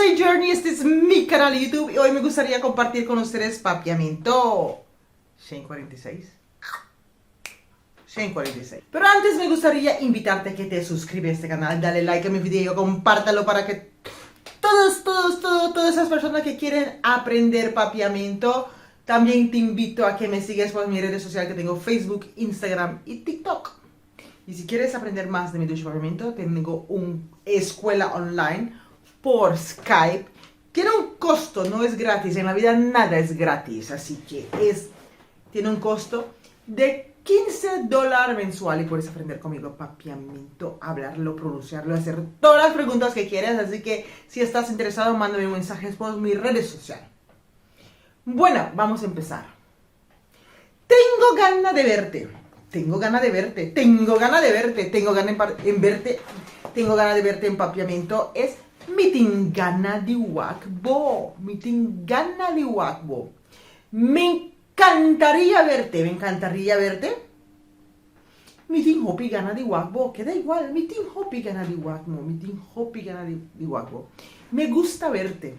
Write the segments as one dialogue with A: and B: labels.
A: soy Journey, este es mi canal de YouTube y hoy me gustaría compartir con ustedes papiamento Shane 46. Pero antes me gustaría invitarte a que te suscribas a este canal, dale like a mi video, compártalo para que todas esas personas que quieren aprender papiamento. También te invito a que me sigas por mis redes sociales que tengo Facebook, Instagram y TikTok. Y si quieres aprender más de mi ducha papiamento, tengo una escuela online por Skype. Tiene un costo, no es gratis, en la vida nada es gratis, así que tiene un costo de $15 mensual y puedes aprender conmigo papiamento, hablarlo, pronunciarlo, hacer todas las preguntas que quieras. Así que si estás interesado, mándame mensajes por mis redes sociales. Bueno, vamos a empezar. Tengo ganas de verte. Tengo ganas de verte. Tengo ganas de verte. Tengo ganas en verte. Tengo ganas de verte en papiamento. Es mi tingana de wakbo. Mi tingana de wakbo. Me encantaría verte. Me encantaría verte. Mi ting hopi gana de wakbo. Queda igual. Mi ting hopi gana de wakbo. Mi ting hopi gana de wakbo. Me gusta verte.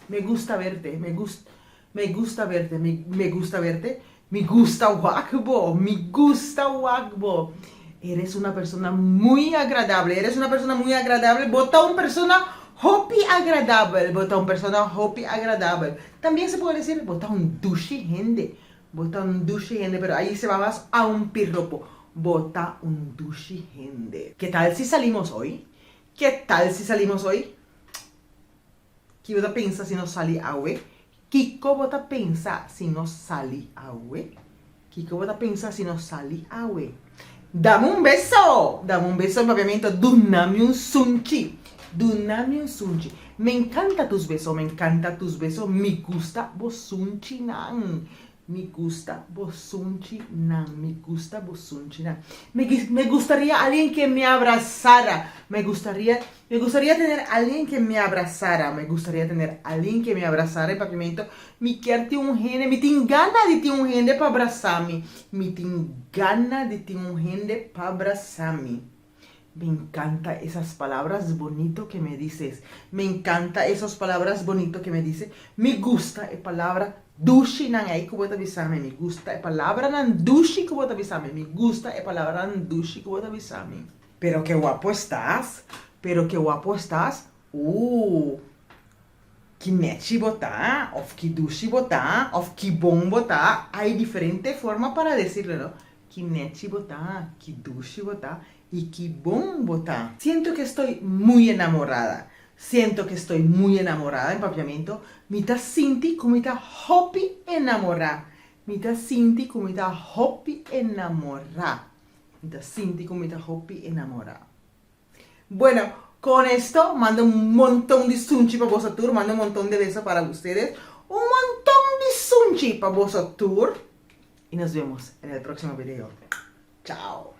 A: Me gusta verte. Me gusta verte. Me gusta verte. Me gusta wakbo. Me gusta wakbo. Eres una persona muy agradable. Eres una persona muy agradable. Bota una persona hopi agradable. Bota una persona hopi agradable. También se puede decir bota un dushi gente. Bota un dushi gente. Pero ahí se va más a un piropo. Bota un dushi gente. ¿Qué tal si salimos hoy? ¿Qué tal si salimos hoy? ¿Qué vos pensas si no salí hoy? Kiko bota pensa si no salí awe. Kiko bota pensa si no salí awe. Dame un beso. Dame un beso en papiamento. Duname un sunchi. Duname un sunchi. Me encanta tus besos. Me encanta tus besos. Me gusta bosunchi nan. Me gusta bosunchi nan. Me gusta bosunchi nan. Me gustaría alguien que me abrazara. Me gustaría tener alguien que me abrazara. Me gustaría tener alguien que me abrazara en papiamento. Mi quierte un gene. Mi tingana de ti un gene para abrazarme. Mi tingana de ti un gene para abrazarme. Me encanta esas palabras bonitas que me dices. Me encanta esas palabras bonitas que me dices. Me gusta la palabra dushi nan ay kubota bisame. Me gusta la palabra nan dushi kubota bisame. Me gusta la palabra nan dushi kubota bisame. Pero qué guapo estás. Pero qué guapo estás. Kinechi bota, of kidushi bota, of kibon bota. Hay diferentes formas para decirlo, ¿no? Kinechi bota, kidushi bota y kibon bota. Siento que estoy muy enamorada. Siento que estoy muy enamorada en papiamento. Mita sinti como mita hopi enamorada. Mita sinti como mita hopi enamorada. Mita sinti como mita hopi enamorada. Bueno, con esto mando un montón de sunchi para vosotros. Mando un montón de besos para ustedes. Un montón de sunchi para vosotros. Y nos vemos en el próximo video. Chao.